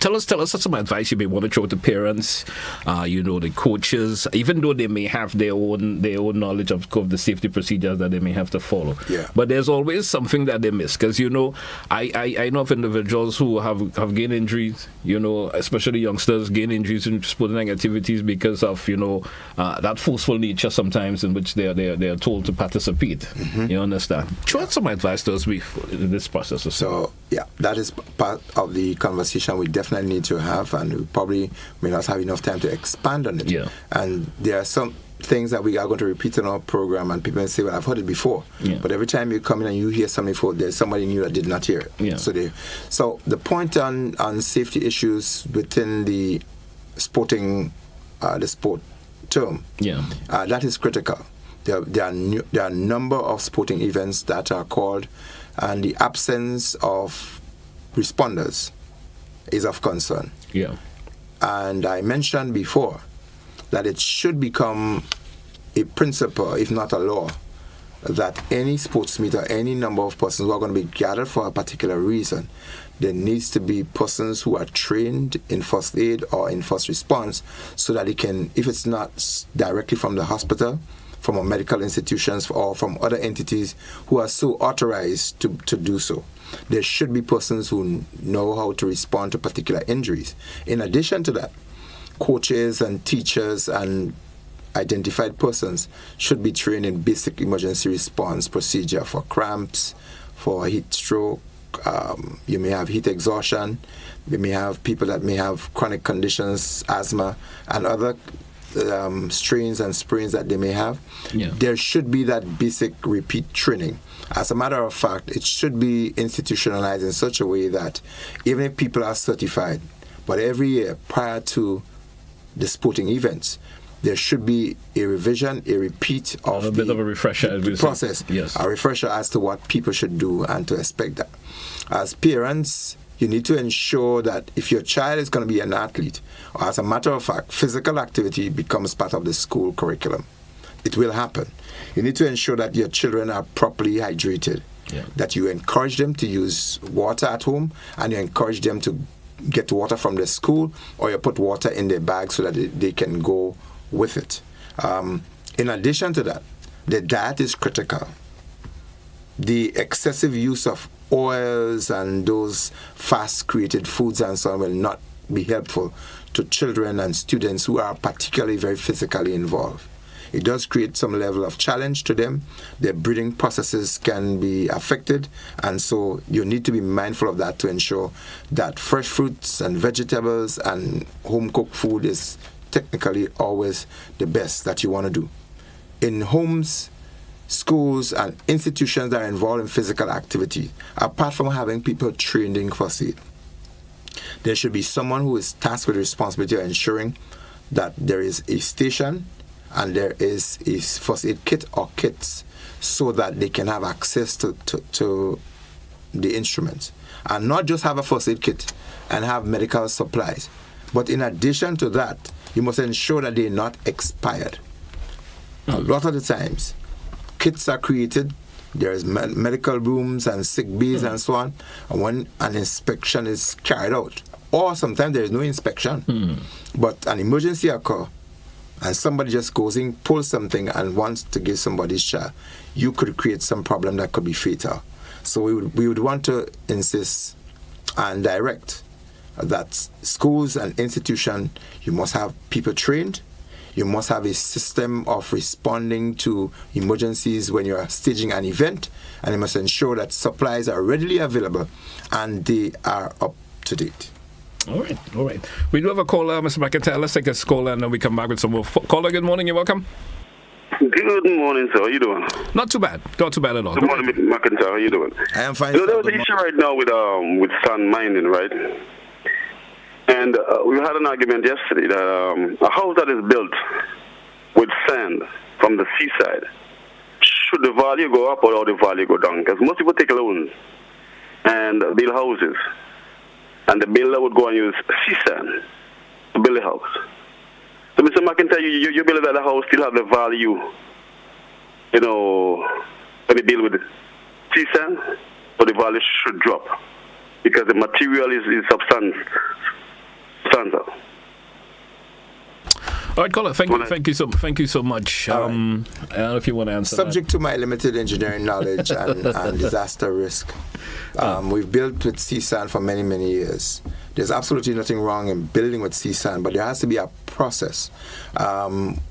Tell us some advice you may want to throw to parents, the coaches, even though they may have their own knowledge of the safety procedures that they may have to follow. Yeah. But there's always something that they miss, because I know of individuals who have gained injuries, especially youngsters gain injuries in sporting activities because of that forceful nature sometimes in which they are told to participate. Mm-hmm. You understand? Throw some advice to us in this process. So that is part of the conversation we definitely need to have, and we probably may not have enough time to expand on it. Yeah. And there are some things that we are going to repeat in our program, and people may say, well, I've heard it before. Yeah. But every time you come in and you hear something before, there's somebody new that did not hear it. Yeah. So the point on safety issues within the sporting, the sport term. Yeah. That is critical. There are a number of sporting events that are called, and the absence of responders is of concern. Yeah. And I mentioned before that it should become a principle, if not a law, that any sports meet or any number of persons who are going to be gathered for a particular reason, there needs to be persons who are trained in first aid or in first response, so that they can, if it's not directly from the hospital, from our medical institutions or from other entities who are so authorized to do so. There should be persons who know how to respond to particular injuries. In addition to that, coaches and teachers and identified persons should be trained in basic emergency response procedure for cramps, for heat stroke. You may have heat exhaustion. You may have people that may have chronic conditions, asthma, and other strains and sprains that they may have. Yeah. There should be that basic repeat training. As a matter of fact, it should be institutionalized in such a way that even if people are certified, but every year prior to the sporting events, there should be a revision, a repeat of a bit of a refresher the process. Yes. A refresher as to what people should do and to expect that. As parents, you need to ensure that if your child is going to be an athlete, or as a matter of fact, physical activity becomes part of the school curriculum. It will happen. You need to ensure that your children are properly hydrated, that you encourage them to use water at home, and you encourage them to get water from the school, or you put water in their bag so that they can go with it. In addition to that, the diet is critical. The excessive use of oils and those fast created foods and so on will not be helpful to children and students who are particularly very physically involved. It does create some level of challenge to them. Their breathing processes can be affected, and so you need to be mindful of that to ensure that fresh fruits and vegetables and home-cooked food is technically always the best that you want to do. In homes, schools, and institutions that are involved in physical activity, apart from having people trained in first aid, there should be someone who is tasked with the responsibility of ensuring that there is a station and there is a first aid kit or kits so that they can have access to the instruments. And not just have a first aid kit and have medical supplies, but in addition to that, you must ensure that they're not expired. A lot of the times, kits are created, there's medical rooms and sick bays and so on, and when an inspection is carried out, or sometimes there is no inspection, but an emergency occurs, and somebody just goes in, pulls something, and wants to give somebody's child, you could create some problem that could be fatal. So we would want to insist and direct that schools and institutions, you must have people trained, you must have a system of responding to emergencies when you're staging an event, and you must ensure that supplies are readily available and they are up to date. All right. We do have a caller, Mr. McIntyre. Let's take this caller and then we come back with some more. Caller, good morning. You're welcome. Good morning, sir. How you doing? Not too bad. Not too bad at all. Good morning, Mr. McIntyre. How you doing? I am fine. There was an issue right now with sand mining, right? And we had an argument yesterday that a house that is built with sand from the seaside, should the value go up or the value go down? Because most people take loans and build houses, and the builder would go and use sea sand to build a house. So, Mr. McIntyre, you believe that the house still have the value, when you deal with sea sand, but the value should drop because the material is substantial. All right, caller. Thank you so much. I don't know if you want to answer. Subject to my limited engineering knowledge and disaster risk, we've built with sea sand for many, many years. There's absolutely nothing wrong in building with sea sand, but there has to be a process.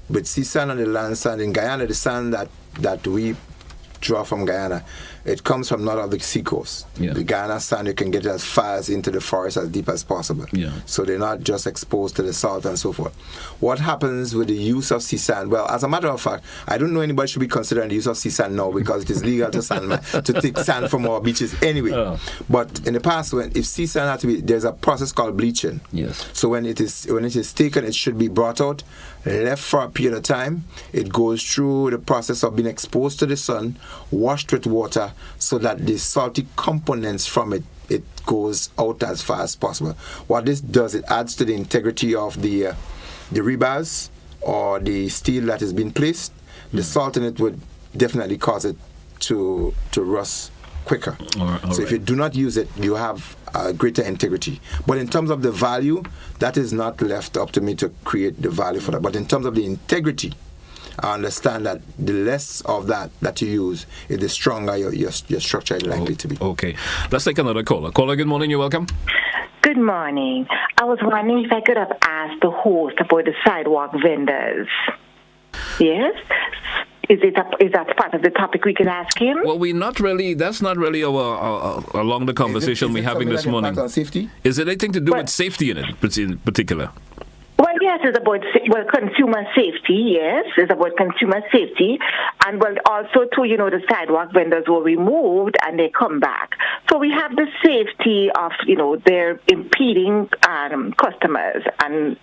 With sea sand and the land sand in Guyana, the sand that we draw from Guyana it comes from not of the seacoast. Yeah. The Guyana sand, you can get it as far as into the forest as deep as possible. Yeah. So they're not just exposed to the salt and so forth. What happens with the use of sea sand? Well, as a matter of fact, I don't know anybody should be considering the use of sea sand now because it is legal to take sand from our beaches anyway. But in the past, if sea sand had to be, there's a process called bleaching. Yes. So when it is taken, it should be brought out, left for a period of time. It goes through the process of being exposed to the sun, washed with water, so that the salty components from it goes out as far as possible. What this does, it adds to the integrity of the rebars or the steel that has been placed. The salt in it would definitely cause it to rust quicker. So if you do not use it, you have greater integrity. But in terms of the value, that is not left up to me to create the value for that. But in terms of the integrity, I understand that the less of that you use, the stronger your structure is likely to be. Okay. Let's take another caller. Caller, good morning. You're welcome. Good morning. I was wondering if I could have asked the host about the sidewalk vendors. Yes? Is that part of the topic we could ask him? Well, that's not really along the conversation we're having this morning. On safety? Is it anything to do with safety in it, in particular? Well, yes, it's about consumer safety. Yes, it's about consumer safety, and also too, the sidewalk vendors were removed and they come back. So we have the safety of they're impeding customers and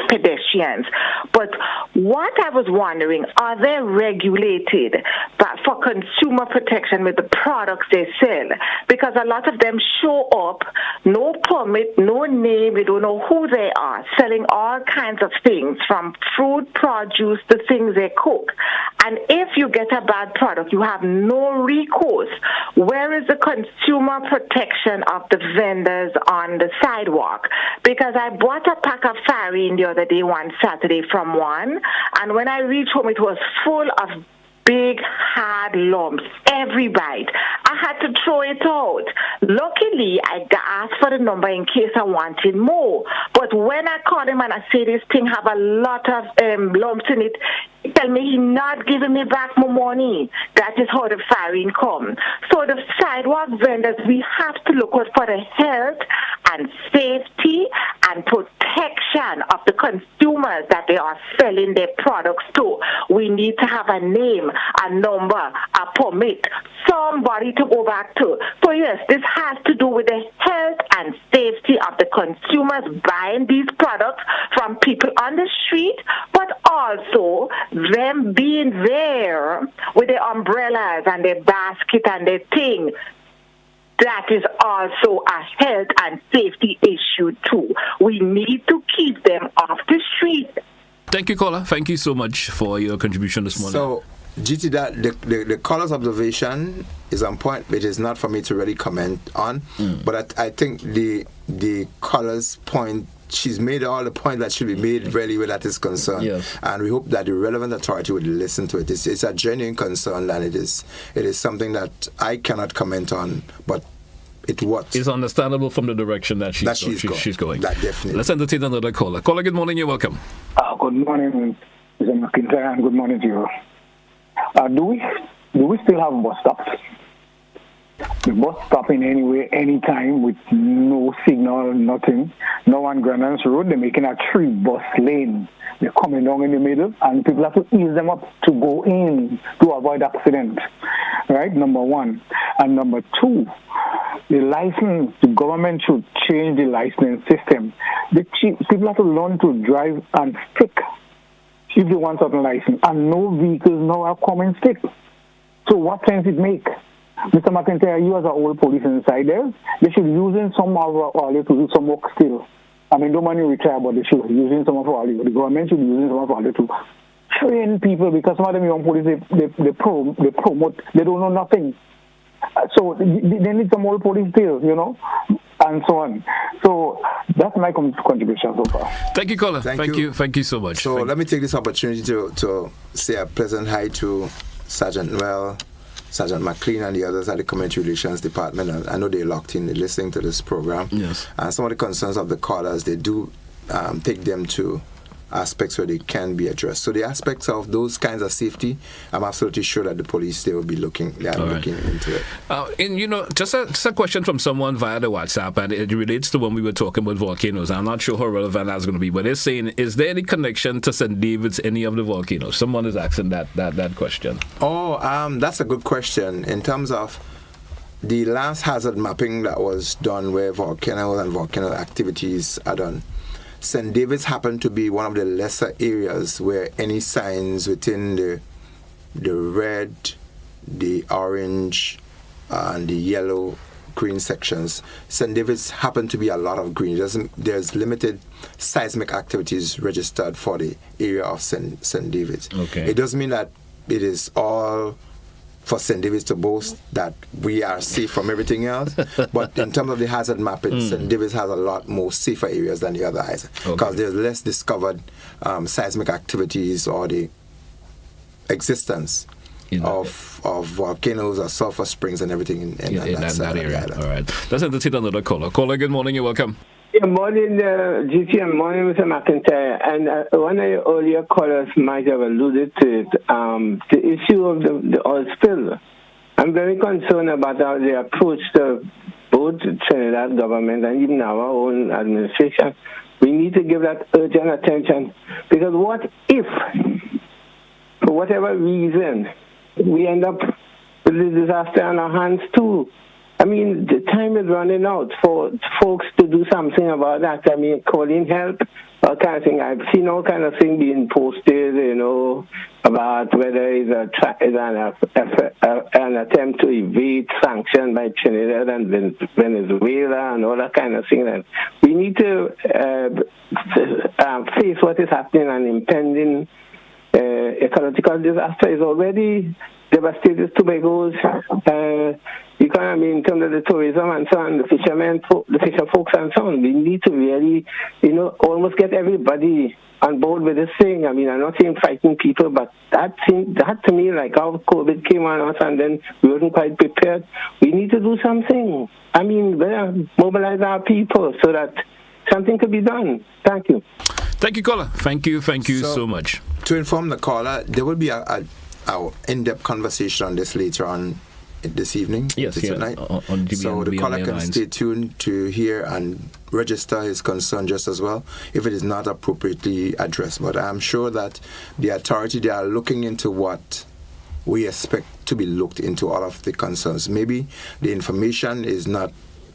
pedestrians. But what I was wondering, are they regulated for consumer protection with the products they sell? Because a lot of them show up, no permit, no name, we don't know who they are, selling all kinds of things from fruit, produce, to things they cook. And if you get a bad product, you have no recourse. Where is the consumer protection of the vendors on the sidewalk? Because I bought a pack of farine the other day, one Saturday from one, and when I reached home, it was full of big, hard lumps, every bite. I had to throw it out. Luckily, I asked for the number in case I wanted more. But when I called him and I say this thing have a lot of lumps in it, he tell me he not giving me back my money. That is how the firing come. So the sidewalk vendors, we have to look out for the health and safety and protection of the consumers that they are selling their products to. We need to have a name, a number, a permit, somebody to go back to. So yes, this has to do with the health and safety of the consumers buying these products from people on the street, but also them being there with their umbrellas and their basket and their thing. That is also a health and safety issue too. We need to keep them off the street. Thank you, caller. Thank you so much for your contribution this morning. So, GT, that the caller's observation is on point. It is not for me to really comment on, but I think the caller's point, she's made all the point that should be made really where that is concerned. Yes. And we hope that the relevant authority would listen to it. It's a genuine concern, and it is something that I cannot comment on, but it's understandable from the direction that she's going. That definitely. Let's entertain another caller. Caller, good morning. You're welcome. Good morning, Mr. Intyre, and good morning to you. Do we still have bus stops? The bus stopping anywhere, anytime, with no signal, nothing. Now on Grenland's Road, they're making a 3-bus lane. They're coming down in the middle, and people have to ease them up to go in to avoid accident. Right? Number one. And number two, the license, the government should change the licensing system. People have to learn to drive and stick if they want certain license. And no vehicles now are common stick. So what sense it make? Mr. McIntyre, you as an old police insider, they should using some of our to do some work still. I mean, don't want to retire, but they should using some of our the government should be using some of our to train people, because some of them young police they promote, they don't know nothing. So they need some old police still, and so on. So that's my contribution so far. Thank you, caller. Thank you so much. So let me take this opportunity to say a pleasant hi to Sergeant Noel, Sergeant McLean, and the others at the Community Relations Department. And I know they're locked in, they're listening to this program. Yes. And some of the concerns of the callers, they do take them to aspects where they can be addressed. So the aspects of those kinds of safety, I'm absolutely sure that the police, they will be looking into it. And just a question from someone via the WhatsApp, and it relates to when we were talking about volcanoes. I'm not sure how relevant that's going to be, but they're saying, is there any connection to St. David's, any of the volcanoes? Someone is asking that question. That's a good question. In terms of the last hazard mapping that was done where volcanoes and volcano activities are done, St. David's happened to be one of the lesser areas where any signs within the red, the orange, and the yellow, green sections. St. David's happened to be a lot of green. There's limited seismic activities registered for the area of St. David's. Okay. It doesn't mean that it is all for St. David's to boast that we are safe from everything else, but in terms of the hazard mapping, St. David's has a lot more safer areas than the other eyes, because there's less discovered seismic activities or the existence of volcanoes or sulfur springs and everything in that area. All right. Let's entertain another caller. Caller, good morning. You're welcome. Good morning, GT, and morning, Mr. McIntyre. And one of your earlier callers might have alluded to it, the issue of the oil spill. I'm very concerned about how the approach to both the Trinidad government and even our own administration. We need to give that urgent attention, because what if, for whatever reason, we end up with the disaster on our hands too? I mean, the time is running out for folks to do something about that. I mean, calling help, all kind of thing. I've seen all kind of things being posted, about whether it's an attempt to evade sanction by Trinidad and Venezuela and all that kind of thing. And we need to face what is happening, and impending ecological disaster is already devastated Tobago's economy in terms of the tourism and so on, the fisher folks and so on. We need to really, almost get everybody on board with this thing. I mean, I'm not saying fighting people, but that to me, like how COVID came on us and then we wasn't quite prepared. We need to do something. I mean, mobilize our people so that something could be done. Thank you. Thank you, caller. Thank you so much. To inform the caller, there will be our in-depth conversation on this later on this evening. Yes, tonight. On so the caller can stay tuned to hear and register his concern just as well if it is not appropriately addressed. But I'm sure that the authority, they are looking into what we expect to be looked into, all of the concerns. Maybe the information is not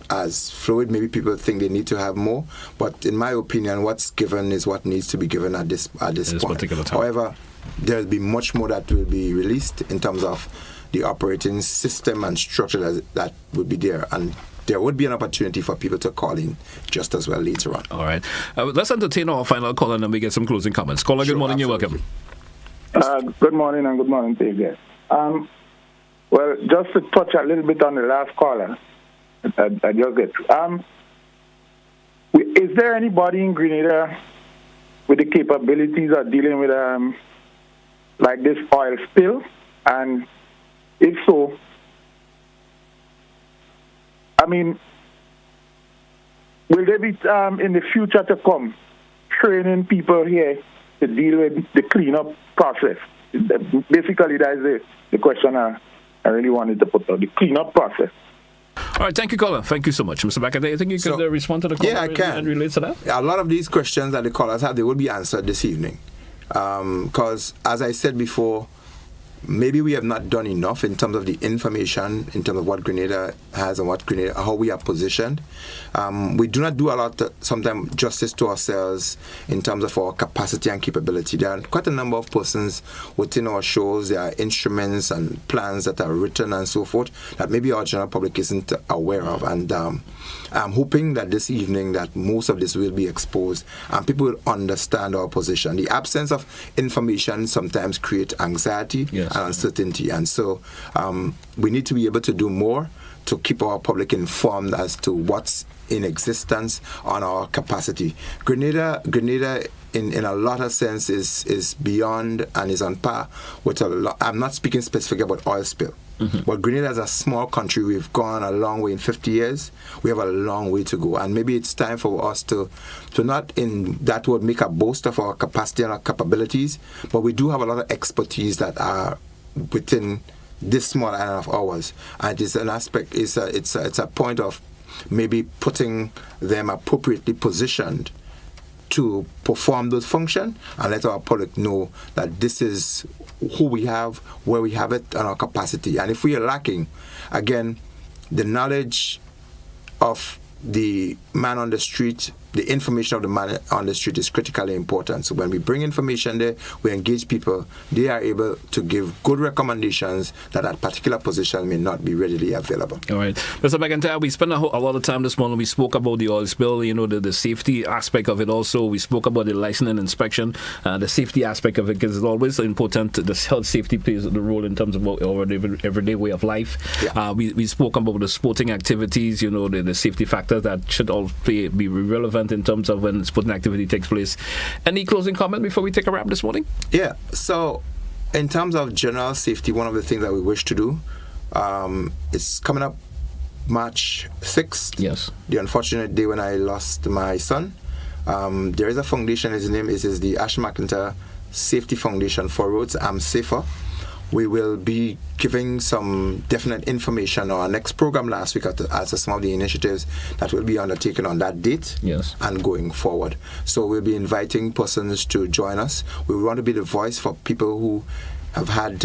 as fluid. Maybe people think they need to have more, but in my opinion, what's given is what needs to be given at this point. Particular time. However, there'll be much more that will be released in terms of the operating system and structure that would be there, and there would be an opportunity for people to call in just as well later on. All right. Let's entertain our final call and then we get some closing comments. Caller, good morning. Absolutely. You're welcome. Good morning and good morning to you guys. Well, just to touch a little bit on the last caller, I just get is there anybody in Grenada with the capabilities of dealing with like this oil spill? And if so, I mean, will there be in the future to come training people here to deal with the cleanup process? Basically, that's the question I really wanted to put out, the cleanup process. All right, thank you, caller. Thank you so much. Mr. Bakade, I think you could respond to the caller. Yeah, I can. And relate to that. A lot of these questions that the callers have, they will be answered this evening. Because, as I said before, maybe we have not done enough in terms of the information, in terms of what Grenada has and how we are positioned. We do not do a lot, sometimes, justice to ourselves in terms of our capacity and capability. There are quite a number of persons within our shows. There are instruments and plans that are written and so forth that maybe our general public isn't aware of. And I'm hoping that this evening that most of this will be exposed and people will understand our position. The absence of information sometimes creates anxiety and uncertainty. And so we need to be able to do more to keep our public informed as to what's in existence on our capacity. Grenada in a lot of sense is beyond and is on par with a lot. I'm not speaking specifically about oil spill. But Grenada is a small country. We've gone a long way in 50 years. We have a long way to go. And maybe it's time for us to not, in that word, make a boast of our capacity and our capabilities, but we do have a lot of expertise that are within this small island of ours. And it's an aspect, it's a point of maybe putting them appropriately positioned to perform those functions and let our public know that this is who we have, where we have it, and our capacity. And if we are lacking, again, the knowledge of the man on the street, the information of the man on the street is critically important. So when we bring information there, we engage people, they are able to give good recommendations that particular position may not be readily available. All right. Mr. McIntyre, we spent a lot of time this morning. We spoke about the oil spill, the safety aspect of it also. We spoke about the licensing inspection, the safety aspect of it, because it's always important. The health safety plays the role in terms of our everyday way of life. Yeah. We spoke about the sporting activities, the safety factors that should all be relevant in terms of when sporting activity takes place. Any closing comment before we take a wrap this morning? Yeah, so in terms of general safety, one of the things that we wish to do is coming up March 6th. Yes. The unfortunate day when I lost my son. There is a foundation, his name is the Ash McIntyre Safety Foundation for Roads I'm Safer. We will be giving some definite information on our next program last week as to some of the initiatives that will be undertaken on that date and going forward. So we'll be inviting persons to join us. We want to be the voice for people who have had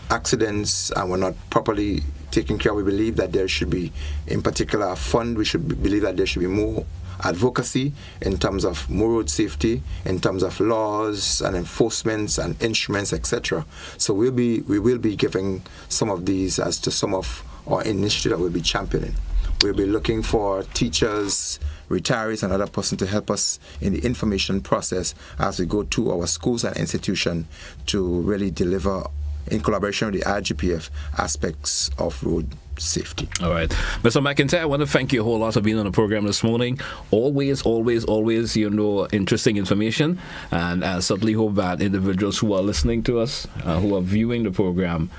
accidents and were not properly taken care of. We believe that there should be, in particular, a fund. We should believe that there should be more advocacy in terms of more road safety, in terms of laws and enforcements and instruments, etc. So we will be giving some of these as to some of our initiatives that we'll be championing. We'll be looking for teachers, retirees, and other persons to help us in the information process as we go to our schools and institutions to really deliver, in collaboration with the RGPF, aspects of road safety. All right. Mr. McIntyre, I want to thank you a whole lot for being on the program this morning. Always, interesting information. And I certainly hope that individuals who are listening to us, who are viewing the program,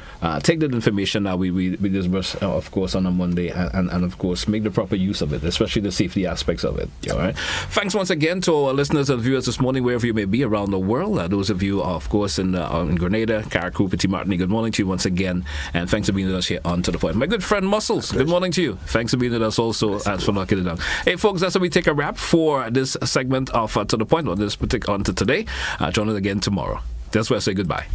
take that information that we disperse, of course, on a Monday, and of course, make the proper use of it, especially the safety aspects of it. All right. Thanks once again to our listeners and viewers this morning, wherever you may be around the world. Those of you, of course, in Grenada, Carriacou, Petit Martinique, good morning to you once again. And thanks for being with us here on To The Point. My good friend Muscles, good morning to you. Thanks for being with us also, as for knocking it down. Hey folks, that's how we take a wrap for this segment of To The Point on this particular on to today. Join us again tomorrow. That's where I say goodbye.